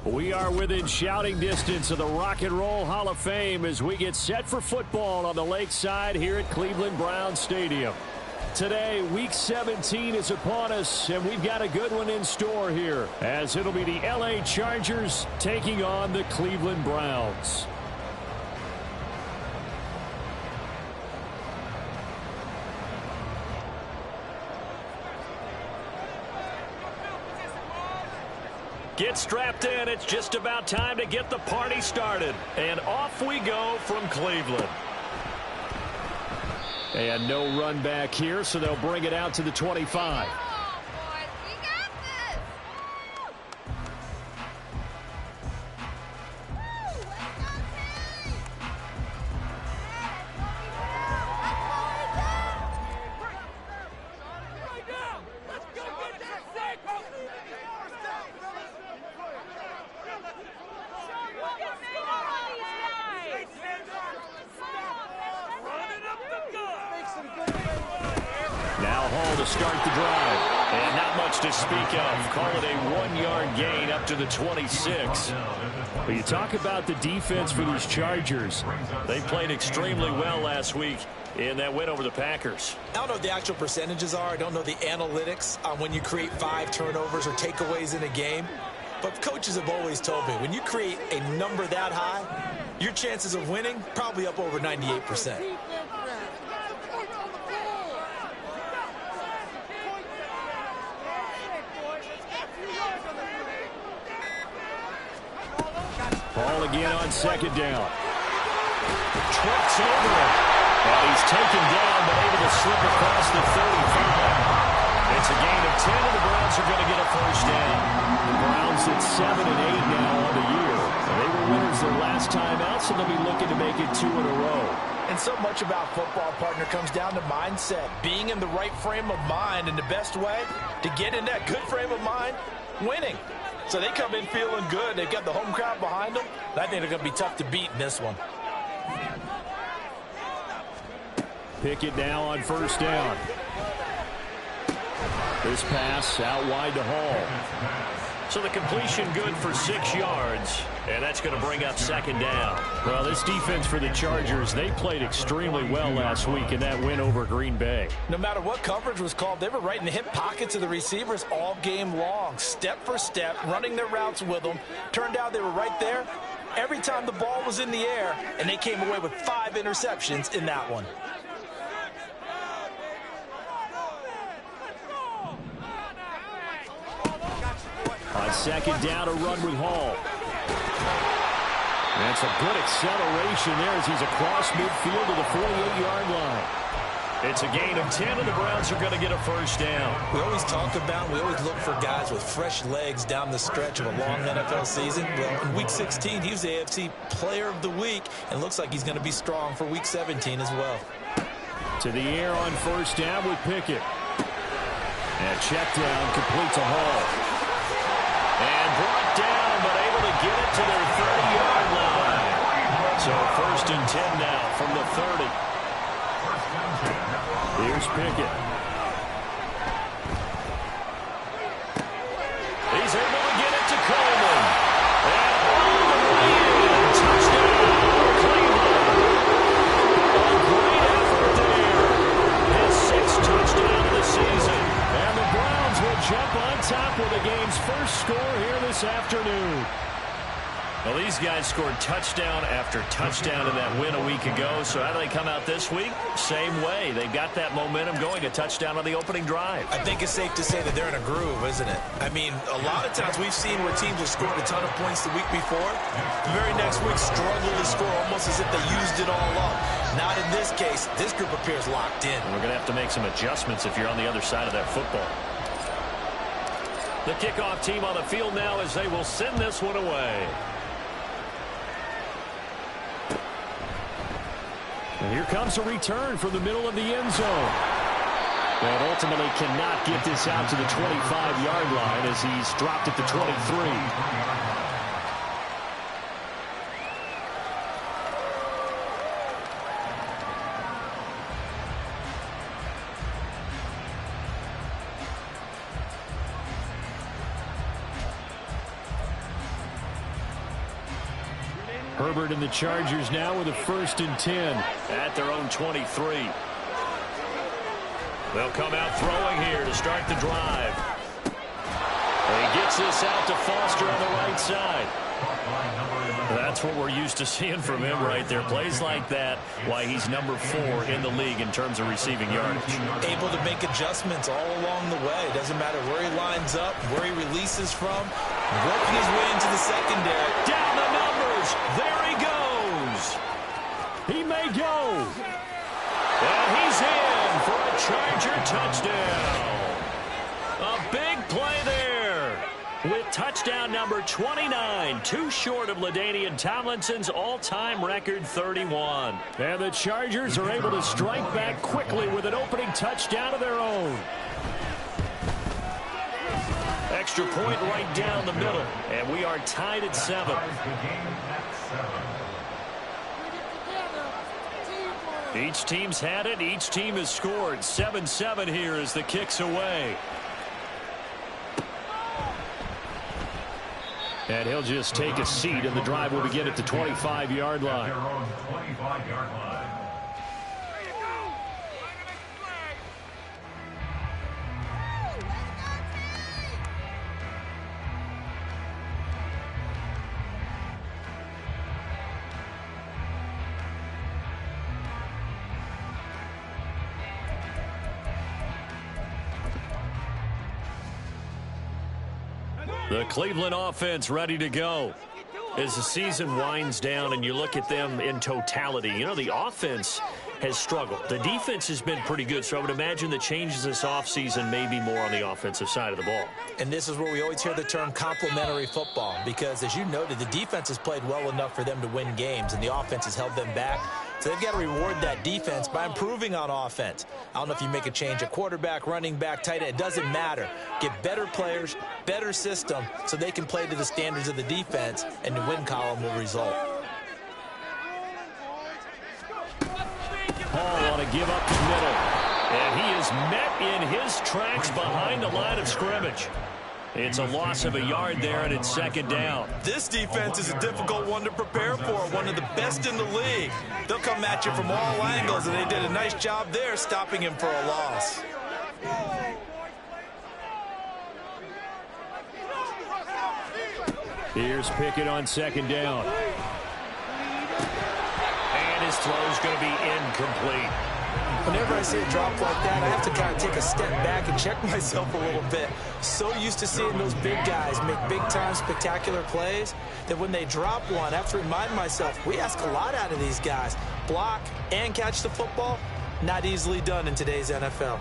We are within shouting distance of the Rock and Roll Hall of Fame as we get set for football on the lakeside here at Cleveland Browns Stadium. Today, Week 17 is upon us, and we've got a good one in store here, as it'll be the LA Chargers taking on the Cleveland Browns. Get strapped in. It's just about time to get the party started. And off we go from Cleveland. And no run back here, so they'll bring it out to the 25. To start the drive. And not much to speak of. Call it a 1-yard gain up to the 26. But you talk about the defense for these Chargers. They played extremely well last week in that win over the Packers. I don't know what the actual percentages are. I don't know the analytics on when you create 5 turnovers or takeaways in a game. But coaches have always told me, when you create a number that high, your chances of winning probably up over 98%. Ball again on second down. Trips over it. And he's taken down, but able to slip across the 35. It's a gain of 10, and the Browns are going to get a first down. The Browns at 7-8 now on the year. They were winners their last time out, so they'll be looking to make it 2 in a row. And so much about football, partner, comes down to mindset. Being in the right frame of mind, and the best way to get in that good frame of mind, winning. So they come in feeling good. They've got the home crowd behind them. And I think they're going to be tough to beat in this one. Pickett now on first down. This pass out wide to Hall. So the completion good for 6 yards, and that's going to bring up second down. Well, this defense for the Chargers, they played extremely well last week in that win over Green Bay. No matter what coverage was called, they were right in the hip pockets of the receivers all game long, step for step, running their routes with them. Turned out they were right there every time the ball was in the air, and they came away with 5 interceptions in that one. On second down, a run with Hall. That's a good acceleration there as he's across midfield to the 48-yard line. It's a gain of 10, and the Browns are going to get a first down. We always talk about, we always look for guys with fresh legs down the stretch of a long NFL season. Well, in Week 16, he was the AFC Player of the Week, and looks like he's going to be strong for Week 17 as well. To the air on first down with Pickett. And check down, complete to Hall. And brought down, but able to get it to their 30-yard line. So first and 10 now from the 30. Here's Pickett. He's able to get it to Coleman. And all the way in. Touchdown, Cleveland. A great effort there. His 6th touchdown of the season. And the Browns will jump on top with the game's first score here this afternoon. Well, these guys scored touchdown after touchdown in that win a week ago. So how do they come out this week? Same way. They've got that momentum going, a touchdown on the opening drive. I think it's safe to say that they're in a groove, isn't it? I mean, a lot of times we've seen where teams have scored a ton of points the week before. The very next week struggle to score almost as if they used it all up. Not in this case. This group appears locked in. And we're going to have to make some adjustments if you're on the other side of that football. The kickoff team on the field now as they will send this one away. And here comes a return from the middle of the end zone. But ultimately cannot get this out to the 25-yard line as he's dropped at the 23. Herbert and the Chargers now with a 1st and 10 at their own 23. They'll come out throwing here to start the drive. And he gets this out to Foster on the right side. That's what we're used to seeing from him right there. Plays like that, why he's number 4 in the league in terms of receiving yardage. Able to make adjustments all along the way. Doesn't matter where he lines up, where he releases from. Working his way into the secondary. Down the numbers. There he goes. He may go. And he's in for a Charger touchdown. A big play there with touchdown number 29, too short of LaDainian Tomlinson's all-time record 31. And the Chargers are able to strike back quickly with an opening touchdown of their own. Extra point right down the middle, and we are tied at 7. Each team's had it. Each team has scored. 7-7 here as the kick's away. And he'll just take a seat, and the drive will begin at the 25-yard line. The Cleveland offense ready to go. As the season winds down and you look at them in totality, you know, the offense has struggled. The defense has been pretty good, so I would imagine the changes this offseason may be more on the offensive side of the ball. And this is where we always hear the term complementary football, because as you noted, the defense has played well enough for them to win games, and the offense has held them back. So they've got to reward that defense by improving on offense. I don't know if you make a change at quarterback, running back, tight end. It doesn't matter. Get better players, better system, so they can play to the standards of the defense, and the win column will result. Hall on a give up the middle. And he is met in his tracks behind the line of scrimmage. It's a loss of a yard there, and it's 2nd down. This defense is a difficult one to prepare for, one of the best in the league. They'll come at you from all angles, and they did a nice job there stopping him for a loss. Here's Pickett on 2nd down. And his throw's going to be incomplete. Whenever I see a drop like that, I have to kind of take a step back and check myself a little bit. So used to seeing those big guys make big-time spectacular plays that when they drop one, I have to remind myself, we ask a lot out of these guys. Block and catch the football, not easily done in today's NFL.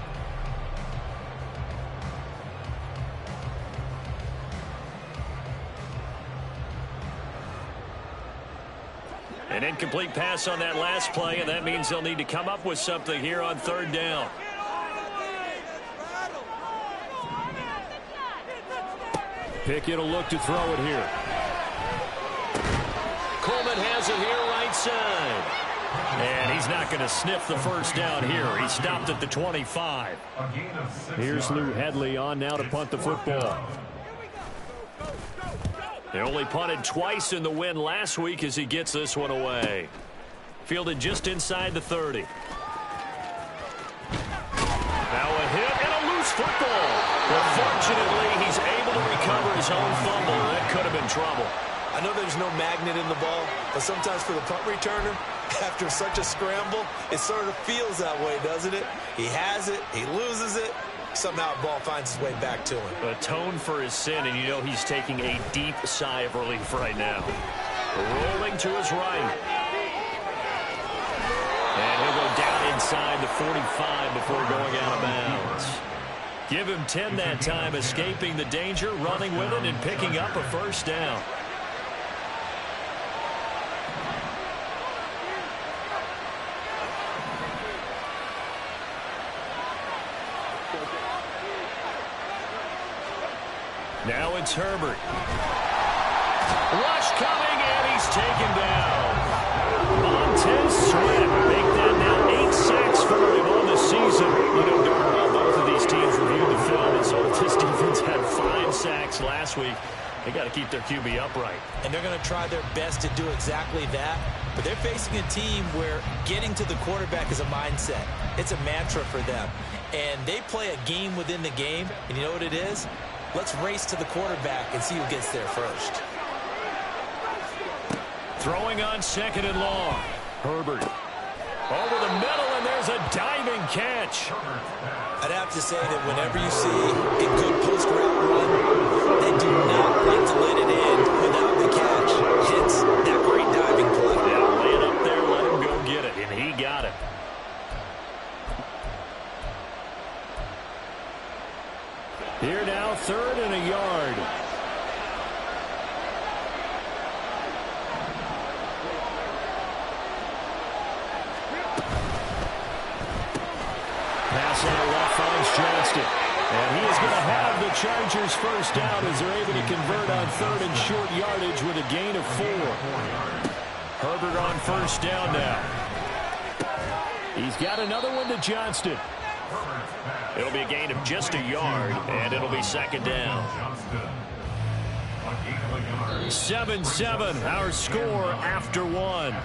An incomplete pass on that last play, and that means they'll need to come up with something here on 3rd down. Pickett will look to throw it here. Coleman has it here right side. And he's not going to sniff the 1st down here. He stopped at the 25. Here's Lou Headley on now to punt the football. They only punted twice in the win last week as he gets this one away. Fielded just inside the 30. Now a hit and a loose football. But fortunately, he's able to recover his own fumble. That could have been trouble. I know there's no magnet in the ball, but sometimes for the punt returner, after such a scramble, it sort of feels that way, doesn't it? He has it, he loses it. Somehow the ball finds its way back to him. Atone for his sin, and you know he's taking a deep sigh of relief right now. Rolling to his right. And he'll go down inside the 45 before going out of bounds. Give him 10 that time, escaping the danger, running with it, and picking up a 1st down. Now it's Herbert. Rush coming, and he's taken down. Montez Sweat make that now 8 sacks for him on the season. You know, Darnell, both of these teams reviewed the film, and so this defense had 5 sacks last week. They got to keep their QB upright. And they're going to try their best to do exactly that. But they're facing a team where getting to the quarterback is a mindset. It's a mantra for them. And they play a game within the game. And you know what it is? Let's race to the quarterback and see who gets there first. Throwing on 2nd and long. Herbert. Over the middle, and there's a diving catch. I'd have to say that whenever you see a good post route run, they do not like to let it end without the catch. Hence, that great diving play. Yeah, lay it up there, let him go get it, and he got it. Here now, 3rd and a yard. Pass on the left finds Johnston. And he is going to have the Chargers first down as they're able to convert on 3rd and short yardage with a gain of 4. Herbert on first down now. He's got another one to Johnston. It'll be a gain of just a yard, and it'll be 2nd down. 7-7, our score after 1.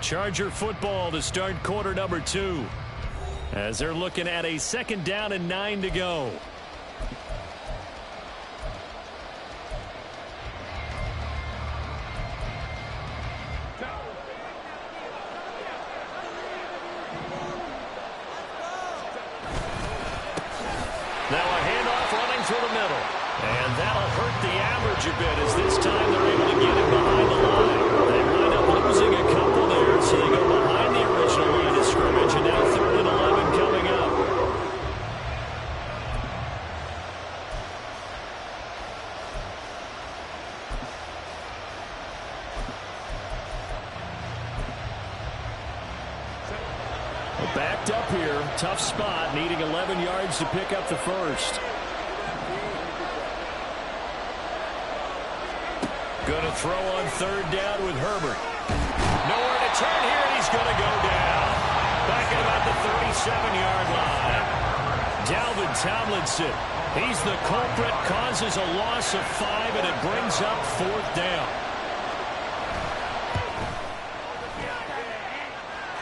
Charger football to start quarter number 2. As they're looking at a 2nd down and 9 to go. Now a handoff running through the middle. And that'll hurt the average a bit as this time they're able to get him behind the line. They wind up losing a couple there, so they go behind the original line of scrimmage, and now 3rd and 11 coming up. Backed up here, tough spot, needing 11 yards to pick up the first. Going to throw on 3rd down with Herbert. Nowhere to turn here, and he's going to go down. Back at about the 37-yard line. Dalvin Tomlinson, he's the culprit, causes a loss of 5, and it brings up 4th down.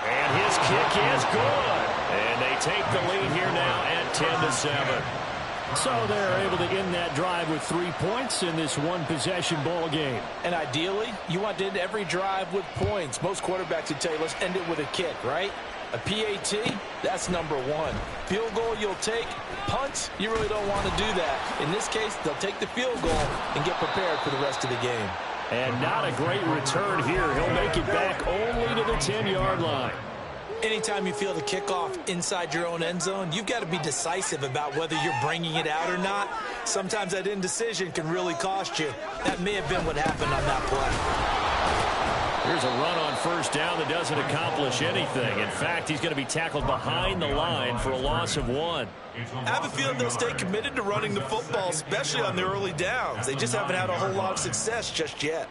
And his kick is good. And they take the lead here now at 10-7. So they're able to end that drive with 3 points in this one-possession ball game. And ideally, you want to end every drive with points. Most quarterbacks would tell you, let's end it with a kick, right? A PAT, that's number 1. Field goal, you'll take. Punt, you really don't want to do that. In this case, they'll take the field goal and get prepared for the rest of the game. And not a great return here. He'll make it back only to the 10-yard line. Anytime you feel the kickoff inside your own end zone, you've got to be decisive about whether you're bringing it out or not. Sometimes that indecision can really cost you. That may have been what happened on that play. Here's a run on first down that doesn't accomplish anything. In fact, he's going to be tackled behind the line for a loss of 1. I have a feeling they'll stay committed to running the football, especially on the early downs. They just haven't had a whole lot of success just yet.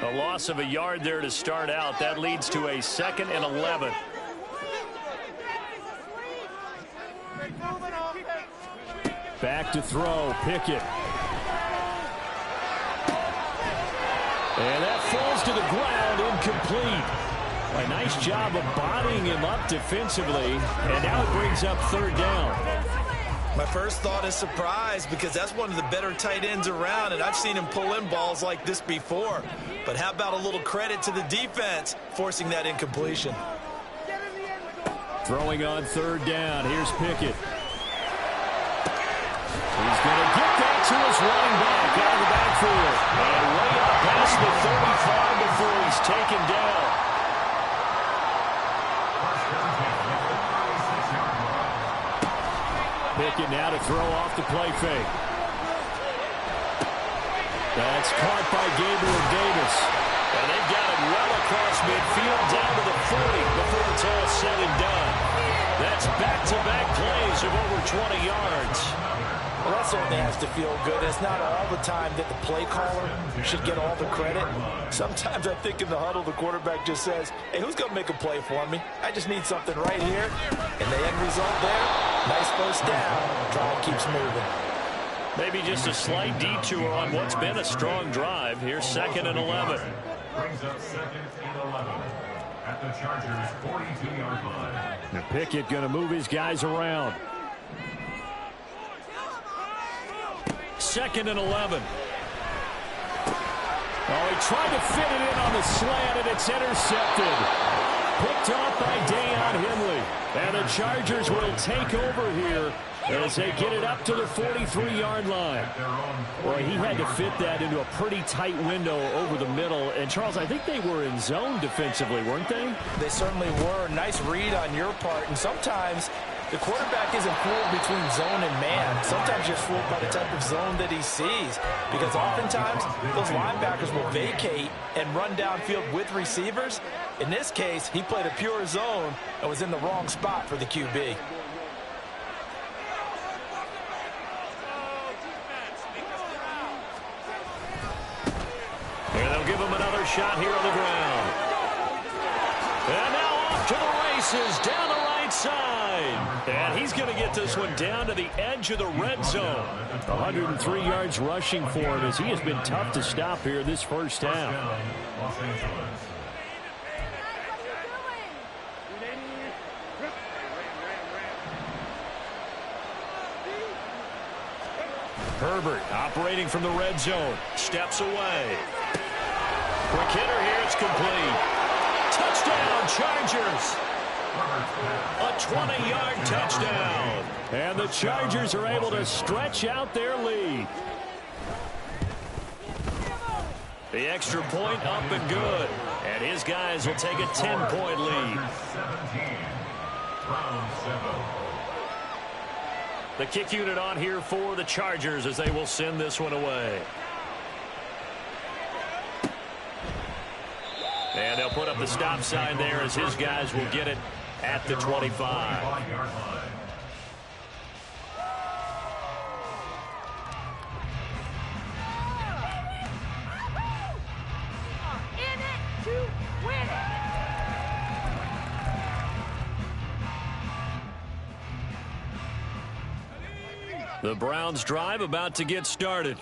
A loss of a yard there to start out. That leads to a 2nd and 11. Back to throw, Pickett. And that falls to the ground, incomplete. A nice job of bodying him up defensively, and now it brings up 3rd down. My first thought is surprise because that's one of the better tight ends around, and I've seen him pull in balls like this before. But how about a little credit to the defense forcing that incompletion? Throwing on 3rd down. Here's Pickett. He's going to get that to his running back out of the backfield. And way up past the 35 before he's taken down. Pickett now to throw off the play fake. That's caught by Gabriel Davis. And they've got it well across midfield down to the 40 before it's all said and done. That's back-to-back plays of over 20 yards. Well, that certainly has to feel good. It's not all the time that the play caller should get all the credit. Sometimes I think in the huddle, the quarterback just says, hey, who's going to make a play for me? I just need something right here. And the end result there, nice first down. Drive keeps moving. Maybe just a slight detour on what's been a strong drive. Here's 2nd and 11. Brings up 2nd and 11 at the Chargers' 42-yard line. Now Pickett going to move his guys around. 2nd and 11. Oh, he tried to fit it in on the slant, and it's intercepted. Picked off by Deion Henley. And the Chargers will take over here as they get it up to the 43-yard line. Well, he had to fit that into a pretty tight window over the middle. And, Charles, I think they were in zone defensively, weren't they? They certainly were. Nice read on your part. And sometimes the quarterback isn't fooled between zone and man. Sometimes you're fooled by the type of zone that he sees. Because oftentimes, those linebackers will vacate and run downfield with receivers. In this case, he played a pure zone and was in the wrong spot for the QB. And they'll give him another shot here on the ground. And now off to the races down the right side. And he's going to get this one down to the edge of the red zone. 103 yards rushing for him as he has been tough to stop here this first half. Herbert operating from the red zone. Steps away. Quick hitter here. It's complete. Touchdown, Chargers. A 20-yard touchdown. And the Chargers are able to stretch out their lead. The extra point up and good. And his guys will take a 10-point lead. The kick unit on here for the Chargers as they will send this one away. And they'll put up the stop sign there as his guys will get it at the 25. The Browns drive about to get started.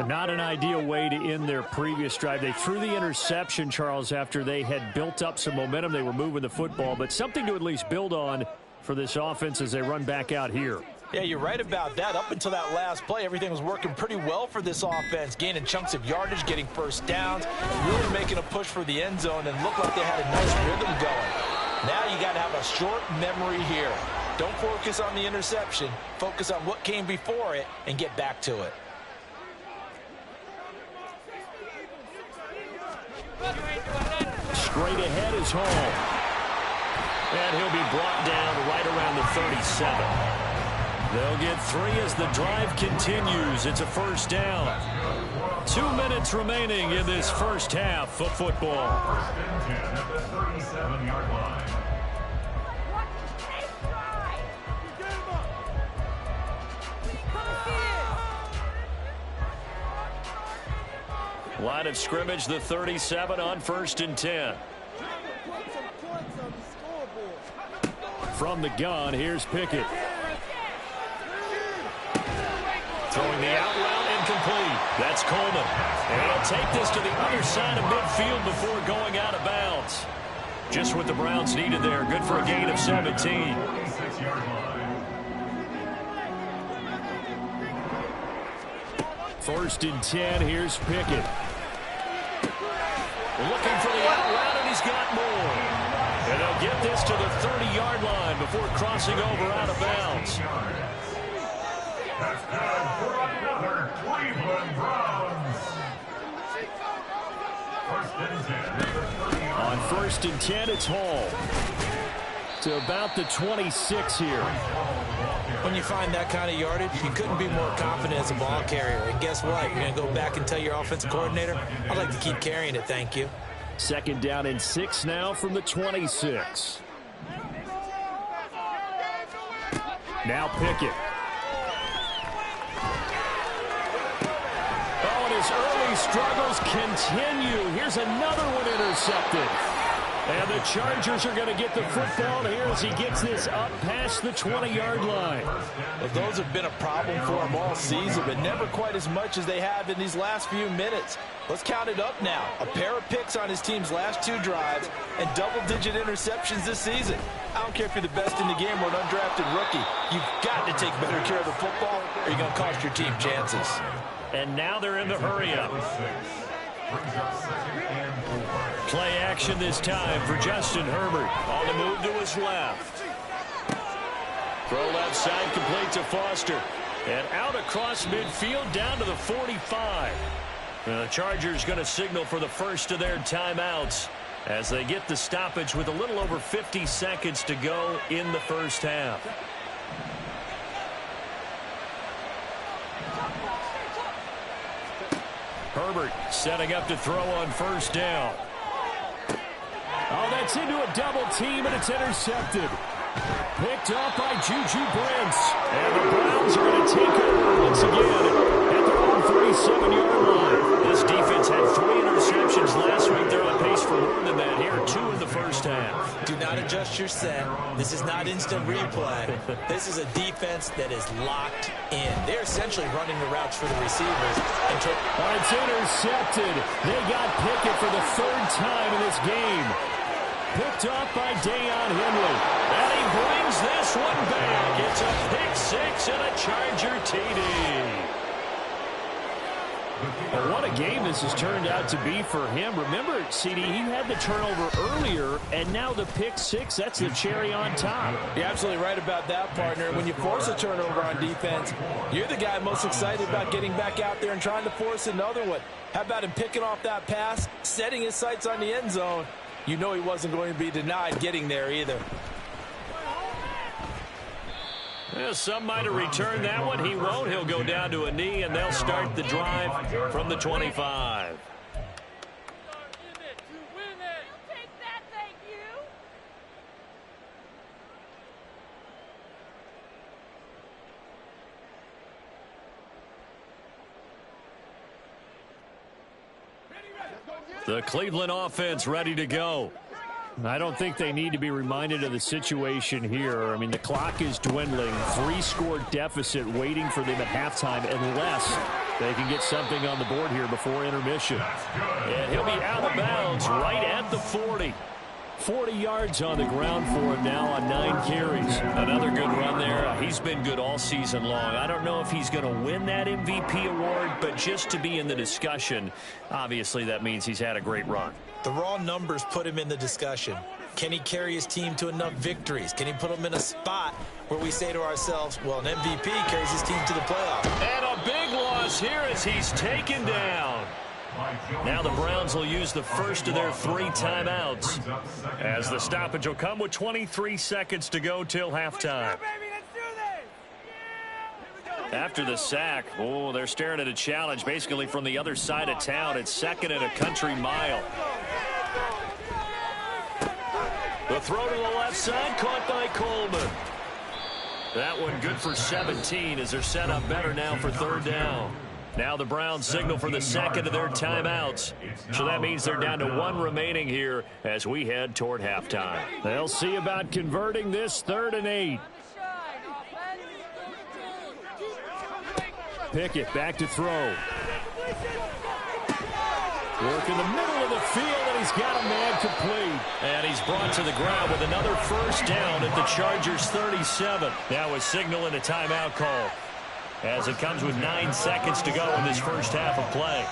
Not an ideal way to end their previous drive. They threw the interception, Charles, after they had built up some momentum. They were moving the football, but something to at least build on for this offense as they run back out here. Yeah, you're right about that. Up until that last play, everything was working pretty well for this offense, gaining chunks of yardage, getting first downs, really making a push for the end zone, and looked like they had a nice rhythm going. Now you got to have a short memory here. Don't focus on the interception. Focus on what came before it and get back to it. Straight ahead is Hall. And he'll be brought down right around the 37. They'll get 3 as the drive continues. It's a first down. 2 minutes remaining in this first half of football. First and 10 at the 37-yard line. Line of scrimmage, the 37 on 1st and 10. From the gun, here's Pickett. Throwing the out route incomplete. That's Coleman. And he'll take this to the other side of midfield before going out of bounds. Just what the Browns needed there. Good for a gain of 17. 46-yard line. 1st and 10, here's Pickett. Looking for the out route, and he's got more. And they'll get this to the 30-yard line before crossing over out of bounds. That's good for another Cleveland Browns. 1st and 10 at the 30-yard On 1st and 10, it's Hall. To about the 26 here. When you find that kind of yardage, you couldn't be more confident as a ball carrier. And guess what? You're going to go back and tell your offensive coordinator, I'd like to keep carrying it, thank you. 2nd down and 6 now from the 26. Now Pickett. his early struggles continue. Here's another one intercepted. And the Chargers are going to get the football here as he gets this up past the 20-yard line. Well, those have been a problem for him all season, but never quite as much as they have in these last few minutes. Let's count it up now. A pair of picks on his team's last 2 drives and double-digit interceptions this season. I don't care if you're the best in the game or an undrafted rookie. You've got to take better care of the football or you're going to cost your team chances. And now they're in the hurry-up. Play action this time for Justin Herbert. On the move to his left. Throw left side complete to Foster. And out across midfield down to the 45. The Chargers going to signal for the first of their timeouts as they get the stoppage with a little over 50 seconds to go in the first half. Herbert setting up to throw on first down. Oh, that's into a double team, and it's intercepted. Picked up by Juju Brents. And the Browns are going to take over once again at their own 37-yard line. This defense had 3 interceptions last week. They're on pace for more than that here, 2 in the first half. Do not adjust your set. This is not instant replay. This is a defense that is locked in. They're essentially running the routes for the receivers. It's intercepted. They got Pickett for the 3rd time in this game. Picked off by Deion Henley. And he brings this one back. It's a pick 6 and a Charger TD. Well, what a game this has turned out to be for him. Remember, CD, he had the turnover earlier, and now the pick 6, that's the cherry on top. You're absolutely right about that, partner. When you force a turnover on defense, you're the guy most excited about getting back out there and trying to force another one. How about him picking off that pass, setting his sights on the end zone? You know he wasn't going to be denied getting there either. Yeah, some might have returned that one. He won't. He'll go down to a knee, and they'll start the drive from the 25. The Cleveland offense ready to go. I don't think they need to be reminded of the situation here. I mean, the clock is dwindling. 3-score deficit waiting for them at halftime unless they can get something on the board here before intermission. And he'll be out of bounds right at the 40. 40 yards on the ground for him now on 9 carries. Another good run there. He's been good all season long. I don't know if he's going to win that MVP award, but just to be in the discussion, obviously that means he's had a great run. The raw numbers put him in the discussion. Can he carry his team to enough victories? Can he put them in a spot where we say to ourselves, well, an MVP carries his team to the playoffs? And a big loss here as he's taken down. Now the Browns will use the first of their 3 timeouts as the stoppage will come with 23 seconds to go till halftime. After the sack, oh, they're staring at a challenge basically from the other side of town. It's 2nd and a country mile. The throw to the left side caught by Coleman. That one good for 17 as they're set up better now for 3rd down. Now the Browns signal for the 2nd of their timeouts. So that means they're down to 1 remaining here as we head toward halftime. They'll see about converting this 3rd and 8. Pickett back to throw. Work in the middle of the field, and he's got a man complete. And he's brought to the ground with another first down at the Chargers' 37. Now a signal and a timeout call as it comes with 9 seconds to go in this first half of play.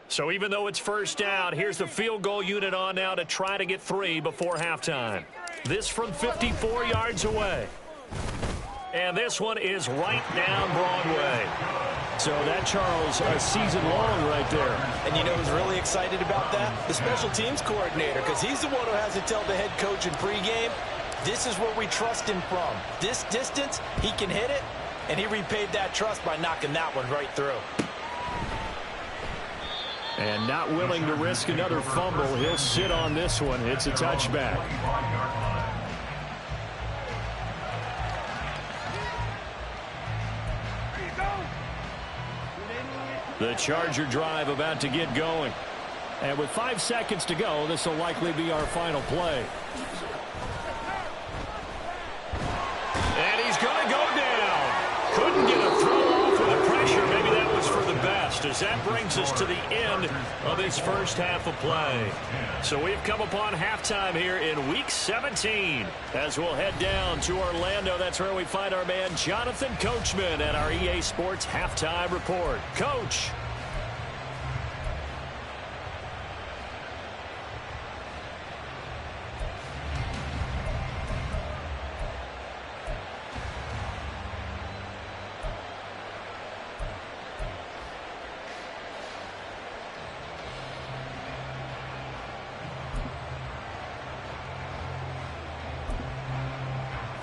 So even though it's first down, here's the field goal unit on now to try to get 3 before halftime. This from 54 yards away. And this one is right down Broadway. So that, Charles, a season long right there. And you know who's really excited about that? The special teams coordinator, because he's the one who has to tell the head coach in pregame, this is where we trust him from. This distance, he can hit it, and he repaid that trust by knocking that one right through. And not willing to risk another fumble. He'll sit on this one. It's a touchback. The Charger drive about to get going. And with 5 seconds to go, this will likely be our final play. And he's going to go down. Couldn't get a throw off with the pressure. Maybe that was for the best, as that brings us to the end of this first half of play. So we've come upon halftime here in Week 17. As we'll head down to Orlando, that's where we find our man Jonathan Coachman at our EA Sports Halftime Report. Coach.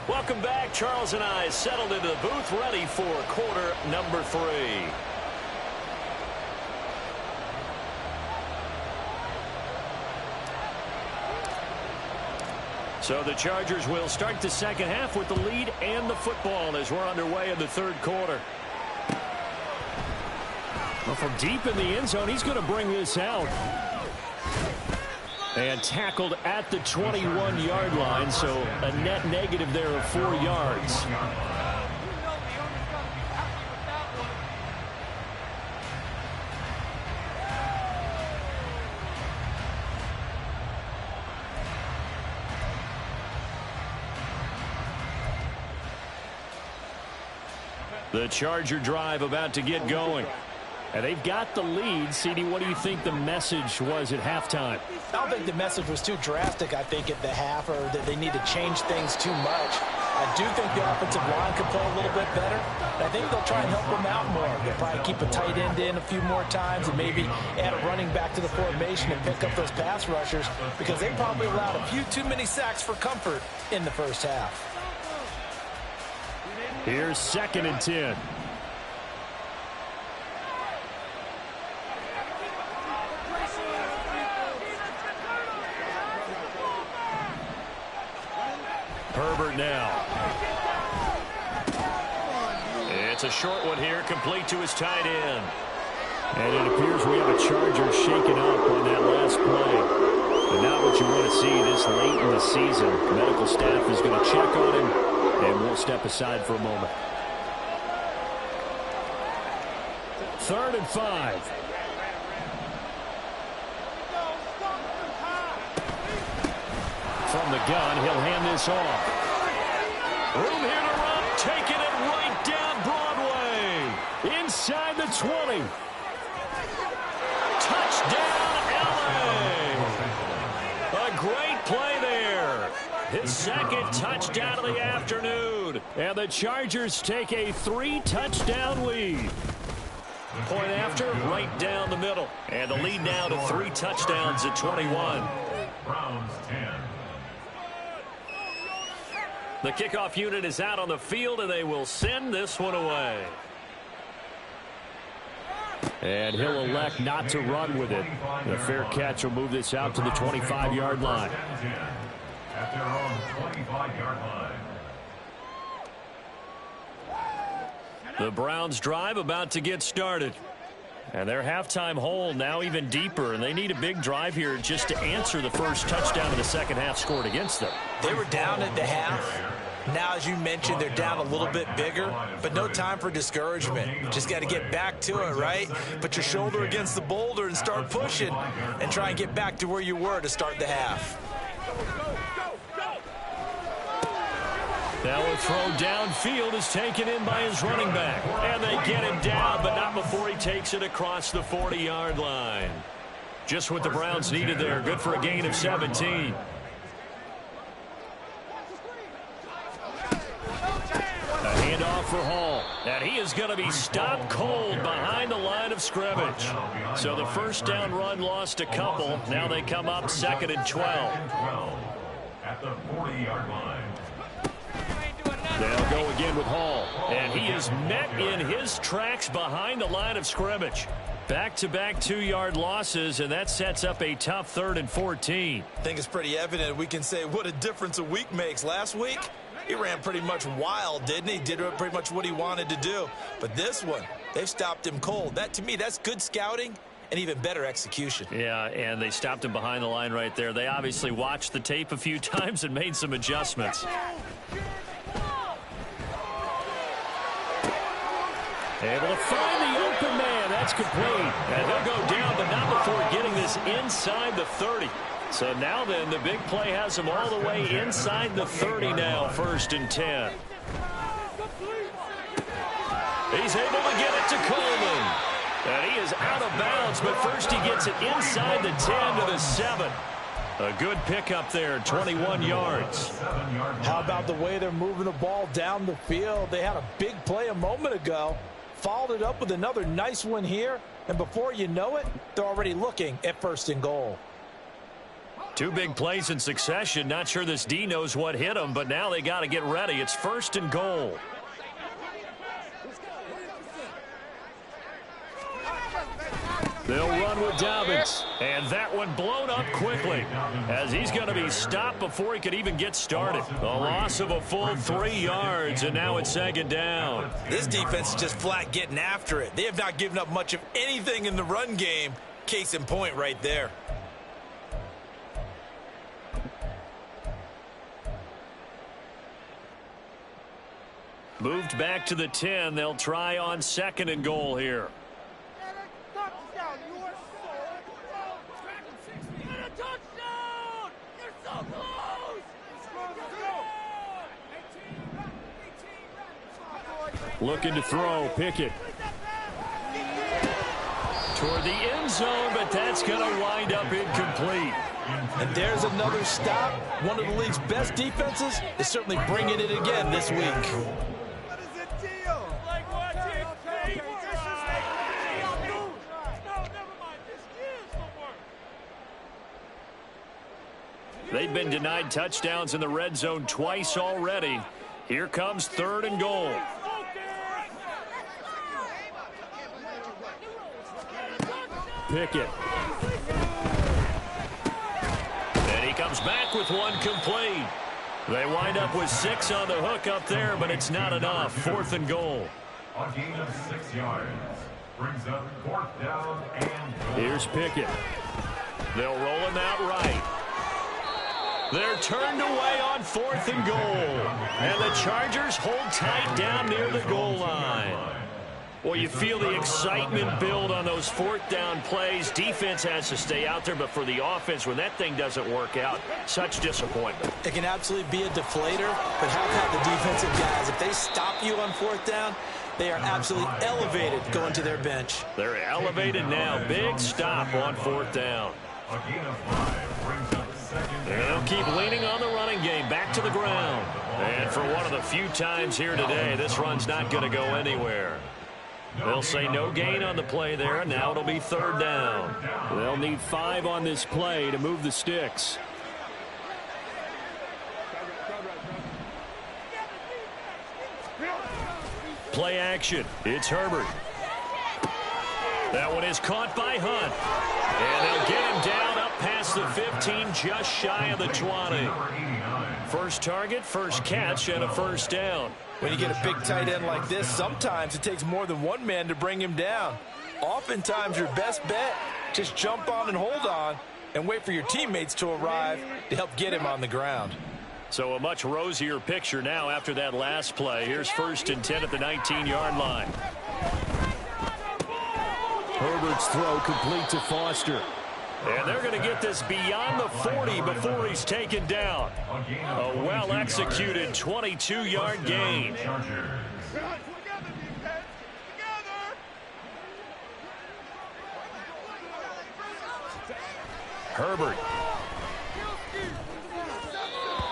Welcome back. Charles and I settled into the booth, ready for quarter number 3. So the Chargers will start the second half with the lead and the football as we're underway in the third quarter. Well, from deep in the end zone, he's going to bring this out. And tackled at the 21-yard line, so a net negative there of 4 yards. The Charger drive about to get going. And they've got the lead. CD, what do you think the message was at halftime? I don't think the message was too drastic, I think, at the half, or that they need to change things too much. I do think the offensive line could play a little bit better. And I think they'll try and help them out more. They'll probably keep a tight end in a few more times and maybe add a running back to the formation and pick up those pass rushers, because they probably allowed a few too many sacks for comfort in the first half. Here's 2nd and 10. Herbert now. It's a short one here, complete to his tight end. And it appears we have a Charger shaken up on that last play. But not what you want to see this late in the season. The medical staff is going to check on him, and we'll step aside for a moment. 3rd and 5. From the gun, he'll hand this off. Room here to run, taking it right down Broadway. Inside the 20. Touchdown, LA. A great play there. His 2nd touchdown of the afternoon. And the Chargers take a 3-touchdown lead. Point after, right down the middle. And the lead now to 3 touchdowns at 21. Browns 10. The kickoff unit is out on the field, and they will send this one away. And he'll elect not to run with it. The fair catch will move this out to the 25-yard line. At their own 25-yard line. The Browns drive about to get started. And their halftime hole now even deeper, and they need a big drive here just to answer the first touchdown of the second half scored against them. They were down at the half. Now, as you mentioned, they're down a little bit bigger, but no time for discouragement. Just got to get back to it, right? Put your shoulder against the boulder and start pushing and try and get back to where you were to start the half. Now a throw downfield is taken in by his running back. And they get him down, but not before he takes it across the 40-yard line. Just what the Browns needed there. Good for a gain of 17. A handoff for Hall. And he is going to be stopped cold behind the line of scrimmage. So the first down run lost a couple. Now they come up 2nd and 12. At the 40-yard line. They'll go again with Hall. And he is met in his tracks behind the line of scrimmage. Back-to-back 2-yard losses, and that sets up a tough 3rd and 14. I think it's pretty evident. We can say what a difference a week makes. Last week, he ran pretty much wild, didn't he? Did pretty much what he wanted to do. But this one, they've stopped him cold. That, to me, that's good scouting and even better execution. Yeah, and they stopped him behind the line right there. They obviously watched the tape a few times and made some adjustments. Able to find the open man. That's complete. And he'll go down, but not before getting this inside the 30. So now then, the big play has him all the way inside the 30 now, 1st and 10. He's able to get it to Coleman. And he is out of bounds, but first he gets it inside the 10 to the 7. A good pickup there, 21 yards. How about the way they're moving the ball down the field? They had a big play a moment ago. Followed it up with another nice one here, and before you know it, they're already looking at 1st and goal. 2 big plays in succession. Not sure this D knows what hit him, but now they got to get ready. It's 1st and goal. They'll run with Dobbins, and that one blown up quickly as he's going to be stopped before he could even get started. A loss of a full 3 yards, and now it's 2nd down. This defense is just flat getting after it. They have not given up much of anything in the run game. Case in point right there. Moved back to the 10. They'll try on 2nd and goal here. Looking to throw, Pickett. Toward the end zone, but that's going to wind up incomplete. And there's another stop. One of the league's best defenses is certainly bringing it again this week. They've been denied touchdowns in the red zone twice already. Here comes 3rd and goal. Pickett. And he comes back with one complete. They wind up with 6 on the hook up there, but it's not enough. 4th and goal. A gain of 6 yards. Brings up 4th down and goal. Here's Pickett. They'll roll him out right. They're turned away on 4th and goal. And the Chargers hold tight down near the goal line. Well, you feel the excitement build on those 4th down plays. Defense has to stay out there, but for the offense, when that thing doesn't work out, such disappointment. It can absolutely be a deflator, but how about the defensive guys? If they stop you on 4th down, they are absolutely elevated going to their bench. They're elevated now. Big stop on 4th down. A gain of 5 brings up 2nd. And they'll keep leaning on the running game. Back to the ground. And for one of the few times here today, this run's not going to go anywhere. They'll say no gain on the play there, and now it'll be 3rd down. They'll need 5 on this play to move the sticks. Play action. It's Herbert. That one is caught by Hunt. And they'll get him down up past the 15, just shy of the 20. First target, first catch, and a 1st down. When you get a big tight end like this, sometimes it takes more than one man to bring him down. Oftentimes, your best bet, just jump on and hold on and wait for your teammates to arrive to help get him on the ground. So a much rosier picture now after that last play. Here's 1st and 10 at the 19-yard line. Herbert's throw complete to Foster. And they're going to get this beyond the 40 before he's taken down. A well-executed 22-yard gain. Herbert.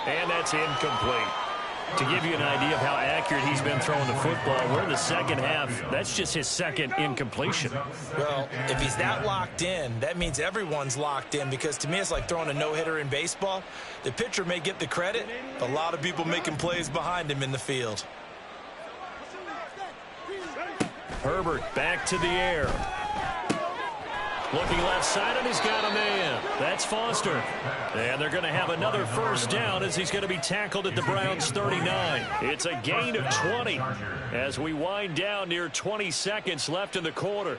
And that's incomplete. To give you an idea of how accurate he's been throwing the football, we're in the 2nd half. That's just his 2nd incompletion. Well, if he's that locked in, that means everyone's locked in, because to me it's like throwing a no-hitter in baseball. The pitcher may get the credit, but a lot of people making plays behind him in the field. Herbert back to the air. Looking left side, and he's got a man. That's Foster. And they're going to have another first down as he's going to be tackled at the Browns' 39. It's a gain of 20 as we wind down near 20 seconds left in the quarter.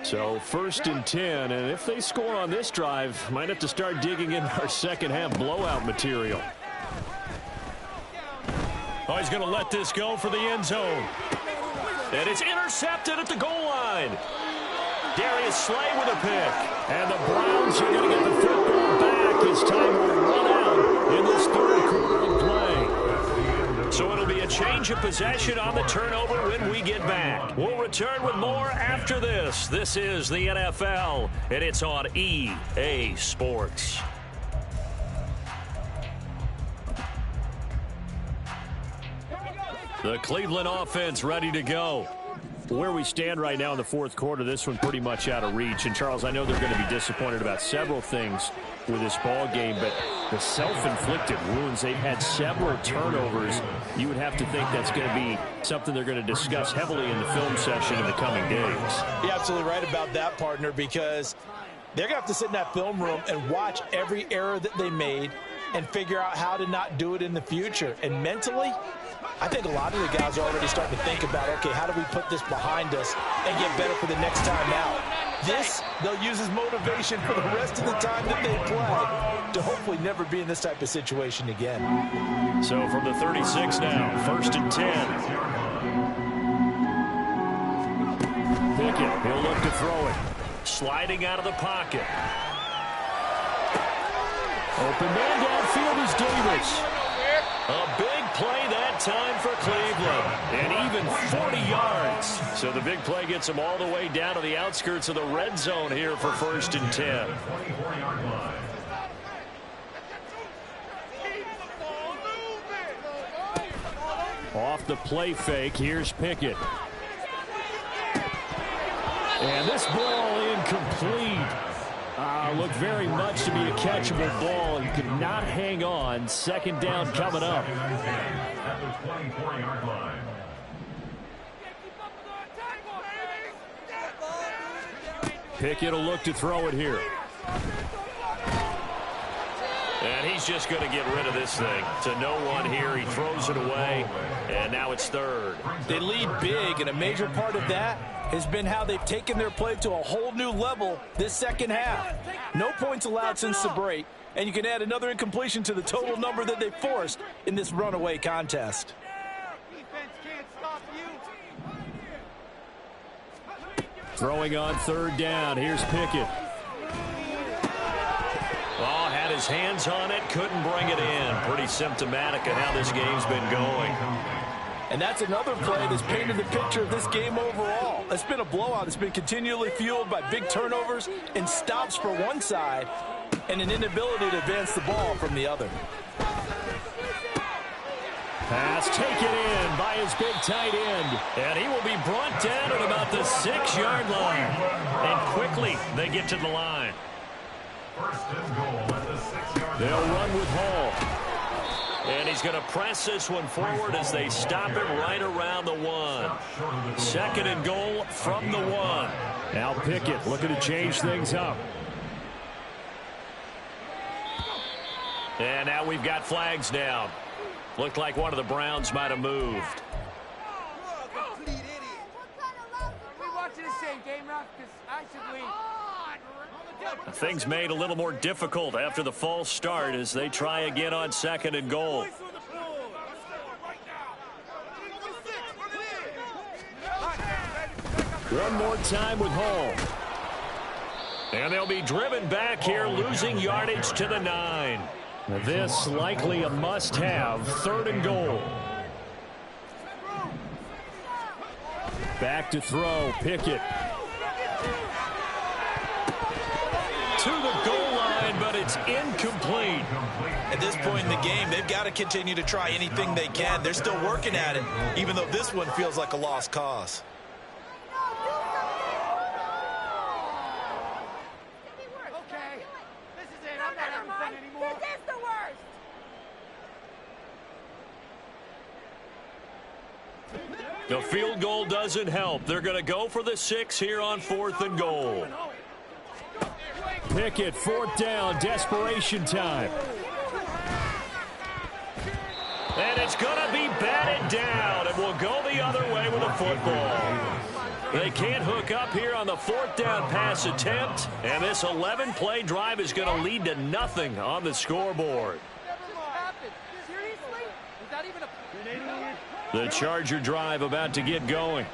So 1st and 10, and if they score on this drive, might have to start digging in our second half blowout material. Oh, he's going to let this go for the end zone. And it's intercepted at the goal line. Darius Slay with a pick. And the Browns are going to get the football back as time will run out in this third quarter of play. So it'll be a change of possession on the turnover when we get back. We'll return with more after this. This is the NFL, and it's on EA Sports. The Cleveland offense ready to go. Where we stand right now in the fourth quarter, this one pretty much out of reach. And, Charles, I know they're going to be disappointed about several things with this ball game, but the self-inflicted wounds, they've had several turnovers. You would have to think that's going to be something they're going to discuss heavily in the film session in the coming days. You're absolutely right about that, partner, because they're going to have to sit in that film room and watch every error that they made and figure out how to not do it in the future. And mentally, I think a lot of the guys are already starting to think about, okay, how do we put this behind us and get better for the next time out? This, they'll use as motivation for the rest of the time that they play to hopefully never be in this type of situation again. So from the 36 now, 1st and 10. Pickett, he'll look to throw it. Sliding out of the pocket. Open man downfield is Davis. A big play that time for Cleveland, and even 40 yards. So the big play gets them all the way down to the outskirts of the red zone here for 1st and 10. Off the play fake, here's Pickett. And this ball incomplete. Looked very much to be a catchable ball. He could not hang on. 2nd down coming up. Pickett will look to throw it here. And he's just going to get rid of this thing. To no one here. He throws it away. And now it's 3rd. They lead big, and a major part of that has been how they've taken their play to a whole new level this second half. No points allowed since the break, and you can add another incompletion to the total number that they forced in this runaway contest. Throwing on 3rd down. Here's Pickett. Oh, had his hands on it, couldn't bring it in. Pretty symptomatic of how this game's been going. And that's another play that's painted the picture of this game overall. It's been a blowout. It's been continually fueled by big turnovers and stops for one side and an inability to advance the ball from the other. Pass taken in by his big tight end. And he will be brought down at about the 6-yard line. And quickly they get to the line. They'll run with Hall. And he's going to press this one forward as they stop it right around the 1. 2nd and goal from the 1. Now Pickett looking to change things up. And now we've got flags down. Looked like one of the Browns might have moved. Things made a little more difficult after the false start as they try again on 2nd and goal. One more time with Hall. And they'll be driven back here, losing yardage to the 9. This likely a must-have, 3rd and goal. Back to throw, Pickett. To the goal line, but it's incomplete. At this point in the game, they've got to continue to try anything they can. They're still working at it, even though this one feels like a lost cause. The field goal doesn't help. They're going to go for the 6 here on 4th and goal. Pickett, 4th down, desperation time. And it's going to be batted down, and we'll go the other way with a football. They can't hook up here on the 4th down pass attempt, and this 11-play drive is going to lead to nothing on the scoreboard. The Charger drive about to get going.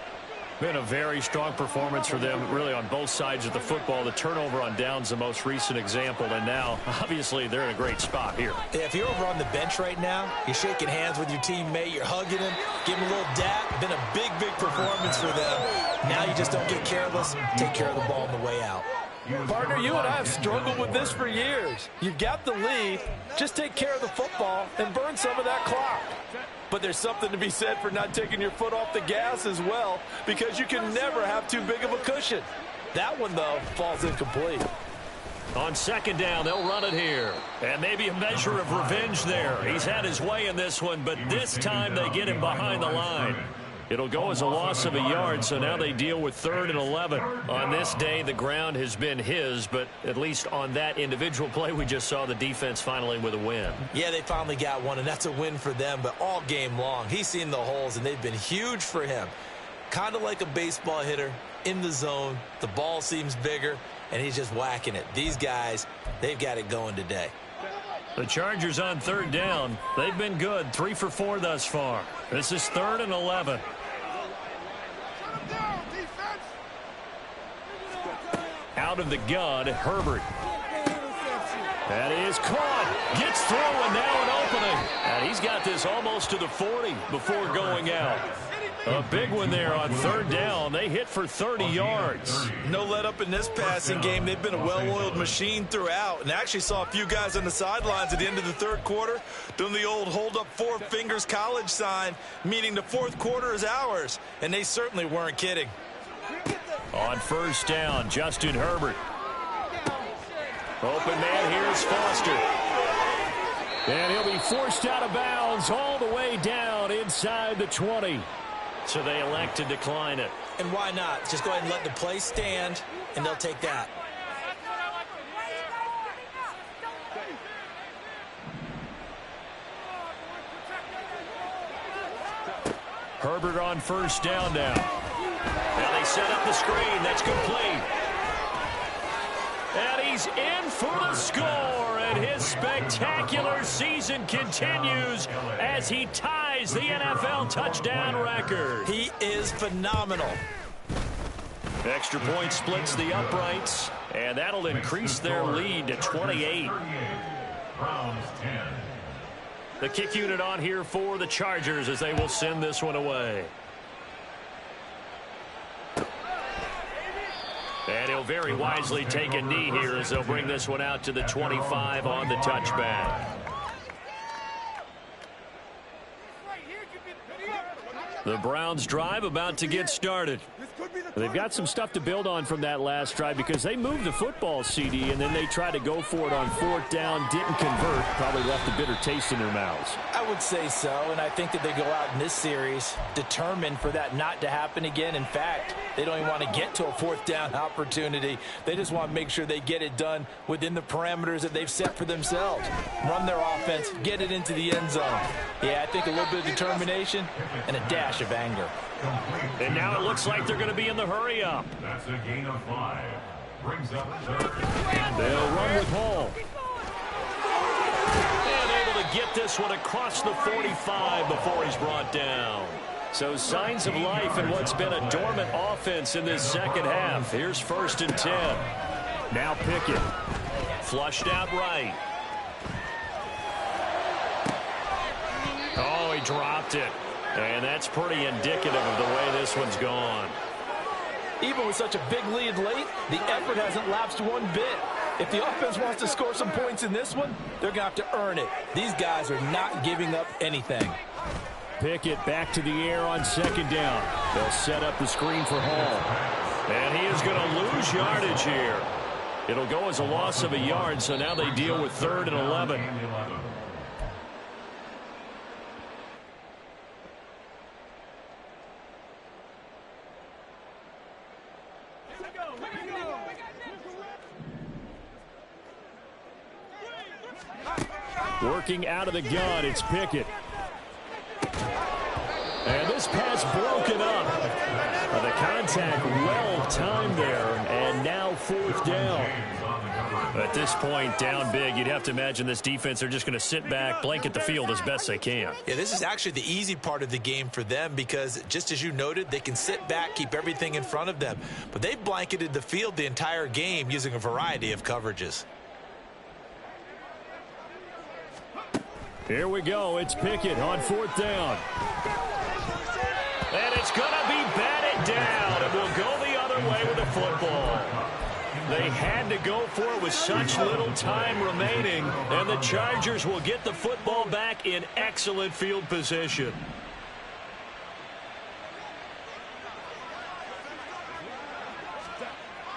Been a very strong performance for them, really, on both sides of the football. The turnover on downs, the most recent example, and now, obviously, they're in a great spot here. Yeah, if you're over on the bench right now, you're shaking hands with your teammate, you're hugging him, giving him a little dap. Been a big, big performance for them. Now you just don't get careless. Take care of the ball on the way out. Partner, you and I have struggled with this for years. You've got the lead. Just take care of the football and burn some of that clock. But there's something to be said for not taking your foot off the gas as well, because you can never have too big of a cushion. That one, though, falls incomplete. On 2nd down, they'll run it here. And maybe a measure of revenge there. He's had his way in this one, but this time they get him behind the line. It'll go as a loss of a yard, so now they deal with 3rd and 11. On this day, the ground has been his, but at least on that individual play, we just saw the defense finally with a win. Yeah, they finally got one, and that's a win for them, but all game long, he's seen the holes, and they've been huge for him. Kind of like a baseball hitter in the zone. The ball seems bigger, and he's just whacking it. These guys, they've got it going today. The Chargers on 3rd down. They've been good, 3 for 4 thus far. This is 3rd and 11. Out of the gun, Herbert. That is caught. Gets through, and now an opening. And he's got this almost to the 40 before going out. A big one there on 3rd down. They hit for 30 yards. No let up in this passing game. They've been a well-oiled machine throughout. And actually saw a few guys on the sidelines at the end of the 3rd quarter doing the old hold up 4 fingers college sign, meaning the 4th quarter is ours. And they certainly weren't kidding. On 1st down, Justin Herbert. Open man, here's Foster. And he'll be forced out of bounds all the way down inside the 20. So they elect to decline it. And why not? Just go ahead and let the play stand, and they'll take that. Herbert on 1st down now. Now they set up the screen. That's complete. And he's in for the score. And his spectacular season continues as he ties the NFL touchdown record. He is phenomenal. Extra point splits the uprights, and that'll increase their lead to 28. Browns 10. The kick unit on here for the Chargers as they will send this one away. And he'll very wisely take a knee here as they'll bring this one out to the 25 on the touchback. The Browns drive about to get started. They've got some stuff to build on from that last drive because they moved the football, CD, and then they tried to go for it on 4th down, didn't convert, probably left a bitter taste in their mouths. I would say so, and I think that they go out in this series determined for that not to happen again. In fact, they don't even want to get to a 4th down opportunity. They just want to make sure they get it done within the parameters that they've set for themselves. Run their offense, get it into the end zone. Yeah, I think a little bit of determination and a dash of anger. And now it looks like they're going to be in the hurry up. That's a gain of 5. Brings up 3rd. They'll run with Hall. And able to get this one across the 45 before he's brought down. So signs of life in what's been a dormant offense in this second half. Here's 1st and 10. Now Pickett. Flushed out right. Oh, he dropped it. And that's pretty indicative of the way this one's gone. Even with such a big lead late, the effort hasn't lapsed one bit. If the offense wants to score some points in this one, they're going to have to earn it. These guys are not giving up anything. Pickett back to the air on 2nd down. They'll set up the screen for Hall. And he is going to lose yardage here. It'll go as a loss of a yard, so now they deal with 3rd and 11. Working out of the gun, it's Pickett. And this pass broken up. The contact well timed there, and now fourth down. At this point, down big, you'd have to imagine this defense, they're just going to sit back, blanket the field as best they can. Yeah, this is actually the easy part of the game for them because, just as you noted, they can sit back, keep everything in front of them. But they've blanketed the field the entire game using a variety of coverages. Here we go. It's Pickett on fourth down. And it's going to be batted down. It will go the other way with the football. They had to go for it with such little time remaining, and the Chargers will get the football back in excellent field position.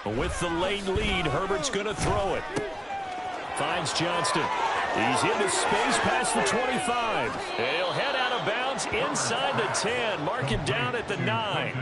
With the late lead, Herbert's going to throw it. Finds Johnston. He's into space past the 25. And he'll head out of bounds inside the 10. Mark him down at the 9.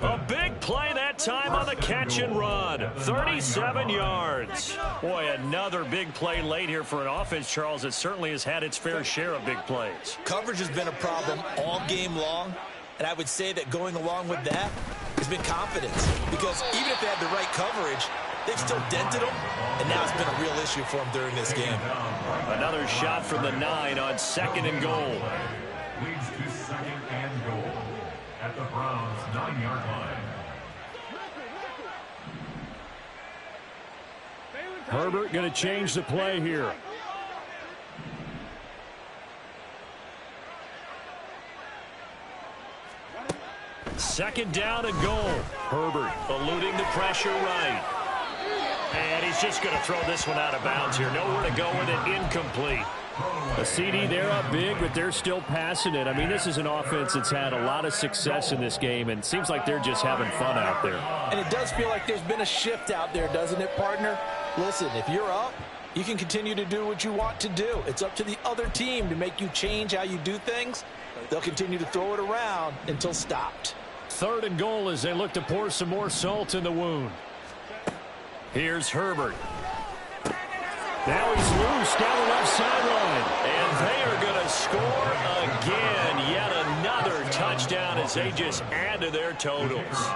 A big play that time on the catch and run. 37 yards. Boy, another big play late here for an offense, Charles, that certainly has had its fair share of big plays. Coverage has been a problem all game long, and I would say that going along with that has been confidence. Because even if they had the right coverage, they've still dented them, and now it's been a real issue for them during this game. Another shot from the 9 on second and goal. Leads to second and goal at the Browns' 9-yard line. Herbert going to change the play here. Second down and goal. Herbert eluding the pressure right. And he's just going to throw this one out of bounds here. Nowhere to go with it. Incomplete. A CD, they're up big, but they're still passing it. I mean, this is an offense that's had a lot of success in this game, and it seems like they're just having fun out there. And it does feel like there's been a shift out there, doesn't it, partner? Listen, if you're up, you can continue to do what you want to do. It's up to the other team to make you change how you do things. They'll continue to throw it around until stopped. Third and goal as they look to pour some more salt in the wound. Here's Herbert. Now he's loose down the left sideline. And they are going to score again. Yet another touchdown as they just add to their totals.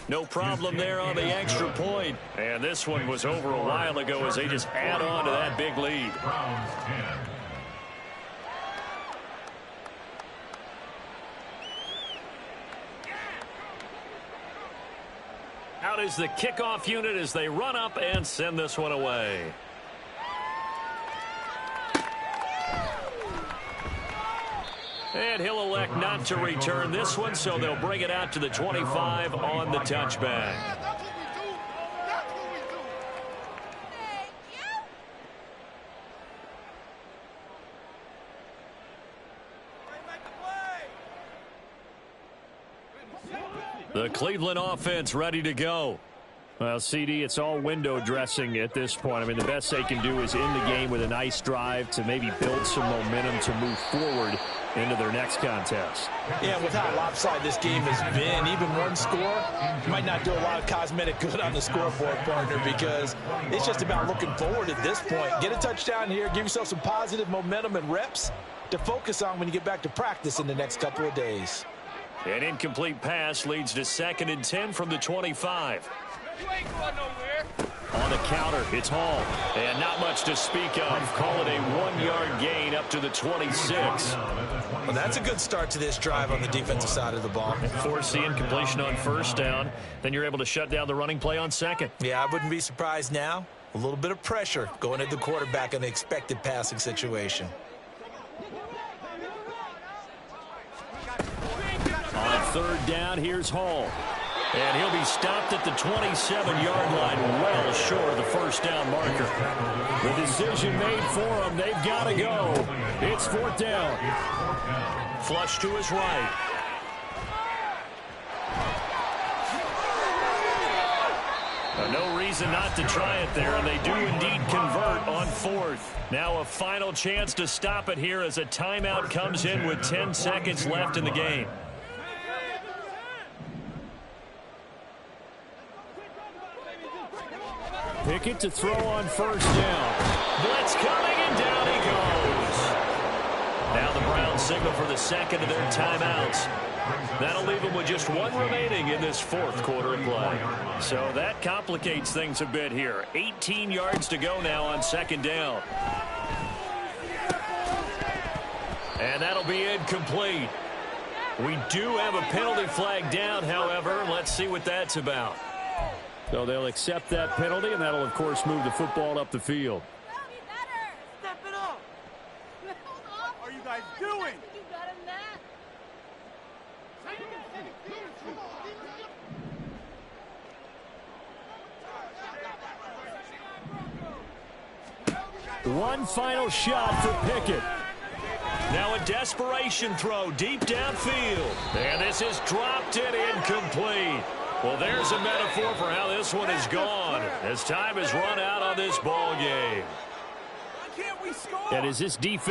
No problem there on the extra point. And this one was over a while ago as they just add on to that big lead. Browns 10. Out is the kickoff unit as they run up and send this one away. And he'll elect not to return this one, so they'll bring it out to the 25 on the touchback. The Cleveland offense ready to go. Well, CD, it's all window dressing at this point. I mean, the best they can do is end the game with a nice drive to maybe build some momentum to move forward into their next contest. Yeah, with how lopsided this game has been, even one score might not do a lot of cosmetic good on the scoreboard, partner, because it's just about looking forward at this point. Get a touchdown here, give yourself some positive momentum and reps to focus on when you get back to practice in the next couple of days. An incomplete pass leads to 2nd and 10 from the 25. You ain't going nowhere. On the counter, it's Hall. And not much to speak of. Call it a 1-yard gain up to the 26. Well, that's a good start to this drive on the defensive side of the ball. Force the incompletion on first down. Then you're able to shut down the running play on second. Yeah, I wouldn't be surprised now. A little bit of pressure going at the quarterback in the expected passing situation. On third down, here's Hall. And he'll be stopped at the 27-yard line, well short of the first down marker. The decision made for him. They've got to go. It's fourth down. Flush to his right. No reason not to try it there, and they do indeed convert on fourth. Now a final chance to stop it here as a timeout comes in with 10 seconds left in the game. Pickett to throw on first down. Blitz coming, and down he goes. Now the Browns signal for the second of their timeouts. That'll leave them with just one remaining in this fourth quarter of play. So that complicates things a bit here. 18 yards to go now on second down. And that'll be incomplete. We do have a penalty flag down, however. Let's see what that's about. So they'll accept that penalty, and that'll, of course, move the football up the field. Step it up. What are you guys doing? You got him that. One final shot for Pickett. Now a desperation throw deep downfield. And this is dropped and incomplete. Well, there's a metaphor for how this one is gone as time has run out on this ball game. Why can't we score? And as this defense